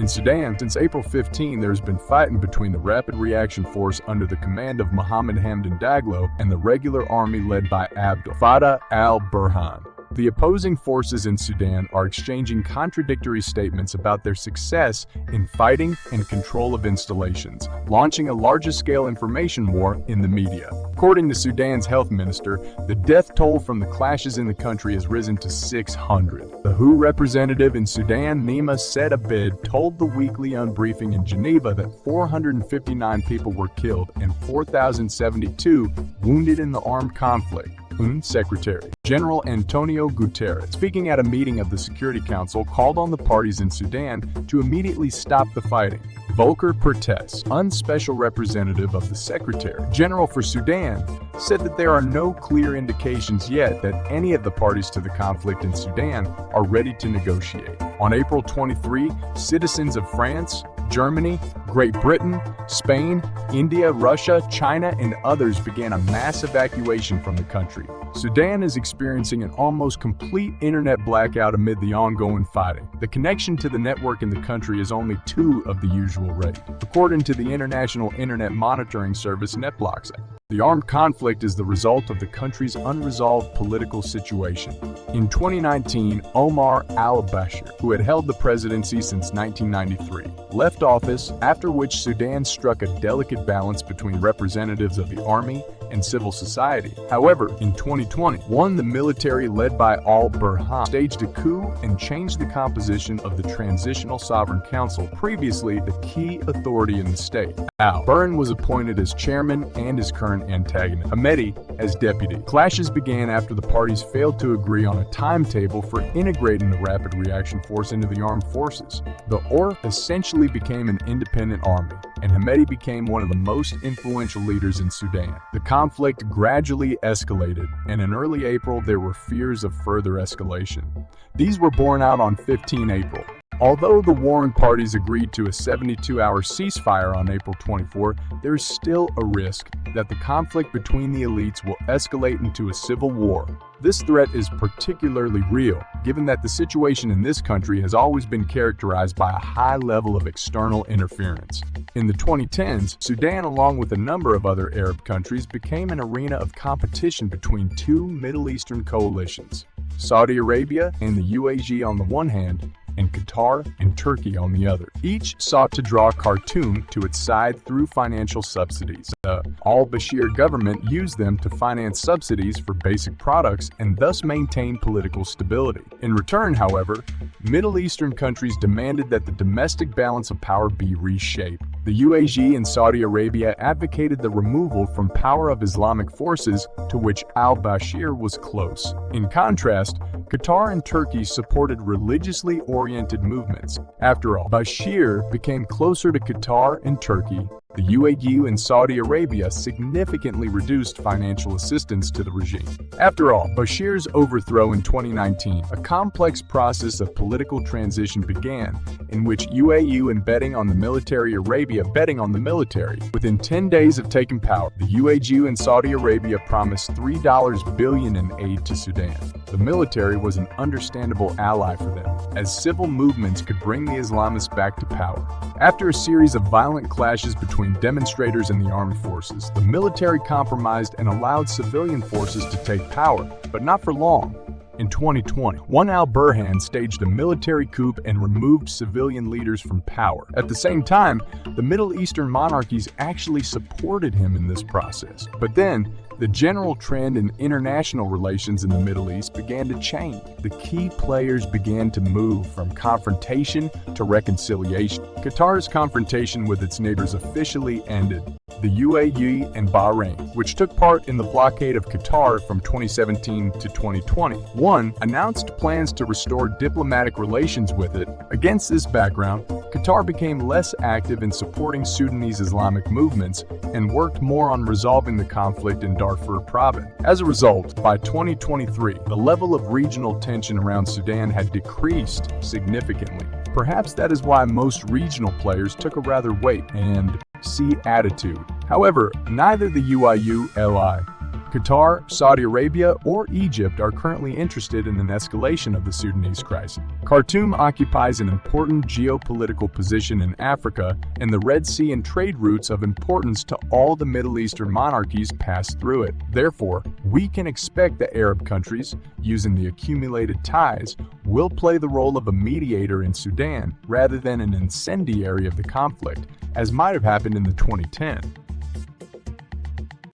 In Sudan, since April 15, there's been fighting between the Rapid Reaction Force under the command of Mohammed Hamdan Daglo and the regular army led by Abdel Fattah al-Burhan. The opposing forces in Sudan are exchanging contradictory statements about their success in fighting and control of installations, launching a larger-scale information war in the media. According to Sudan's health minister, the death toll from the clashes in the country has risen to 600. The WHO representative in Sudan, Nima Said Abed, told the weekly Unbriefing in Geneva that 459 people were killed and 4,072 wounded in the armed conflict. Secretary General Antonio Guterres, speaking at a meeting of the Security Council, called on the parties in Sudan to immediately stop the fighting. Volker Perthes, unspecial representative of the Secretary General for Sudan, said that there are no clear indications yet that any of the parties to the conflict in Sudan are ready to negotiate. On April 23, citizens of France, Germany, Great Britain, Spain, India, Russia, China, and others began a mass evacuation from the country. Sudan is experiencing an almost complete internet blackout amid the ongoing fighting. The connection to the network in the country is only 2 of the usual rate, according to the international internet monitoring service NetBlocks. The armed conflict is the result of the country's unresolved political situation. In 2019, Omar al-Bashir, who had held the presidency since 1993, left office, after which Sudan struck a delicate balance between representatives of the army and civil society. However, in 2021, the military led by al-Burhan staged a coup and changed the composition of the Transitional Sovereign Council, previously the key authority in the state. Al-Burhan was appointed as chairman and his current antagonist, Hamedi, as deputy. Clashes began after the parties failed to agree on a timetable for integrating the Rapid Reaction Force into the armed forces. The OR essentially became an independent army, and Hamedi became one of the most influential leaders in Sudan. The conflict gradually escalated, and in early April there were fears of further escalation. These were borne out on 15 April. Although the warring parties agreed to a 72-hour ceasefire on April 24, there is still a risk that the conflict between the elites will escalate into a civil war. This threat is particularly real, given that the situation in this country has always been characterized by a high level of external interference. In the 2010s, Sudan, along with a number of other Arab countries, became an arena of competition between 2 Middle Eastern coalitions, Saudi Arabia and the UAE on the one hand, and Qatar and Turkey on the other. Each sought to draw Khartoum to its side through financial subsidies. The al-Bashir government used them to finance subsidies for basic products and thus maintain political stability. In return, however, Middle Eastern countries demanded that the domestic balance of power be reshaped. The UAE and Saudi Arabia advocated the removal from power of Islamic forces to which al-Bashir was close. In contrast, Qatar and Turkey supported religiously oriented movements. After all, Bashir became closer to Qatar and Turkey. The UAE and Saudi Arabia significantly reduced financial assistance to the regime. After all, Bashir's overthrow in 2019, a complex process of political transition began, in which UAE and betting on the military, Arabia betting on the military. Within 10 days of taking power, the UAE and Saudi Arabia promised $3 billion in aid to Sudan. The military was an understandable ally for them, as civil movements could bring the Islamists back to power. After a series of violent clashes between demonstrators and the armed forces, the military compromised and allowed civilian forces to take power, but not for long. In 2020, al-Burhan staged a military coup and removed civilian leaders from power. At the same time, the Middle Eastern monarchies actually supported him in this process. But then, the general trend in international relations in the Middle East began to change. The key players began to move from confrontation to reconciliation. Qatar's confrontation with its neighbors officially ended. The UAE and Bahrain, which took part in the blockade of Qatar from 2017 to 2021, announced plans to restore diplomatic relations with it. Against this background, Qatar became less active in supporting Sudanese Islamic movements and worked more on resolving the conflict in Darfur province. As a result, by 2023, the level of regional tension around Sudan had decreased significantly. Perhaps that is why most regional players took a rather wait and see attitude. However, neither the UIU, LI, Qatar, Saudi Arabia, or Egypt are currently interested in an escalation of the Sudanese crisis. Khartoum occupies an important geopolitical position in Africa, and the Red Sea and trade routes of importance to all the Middle Eastern monarchies pass through it. Therefore, we can expect the Arab countries, using the accumulated ties, will play the role of a mediator in Sudan rather than an incendiary of the conflict, as might have happened in the 2010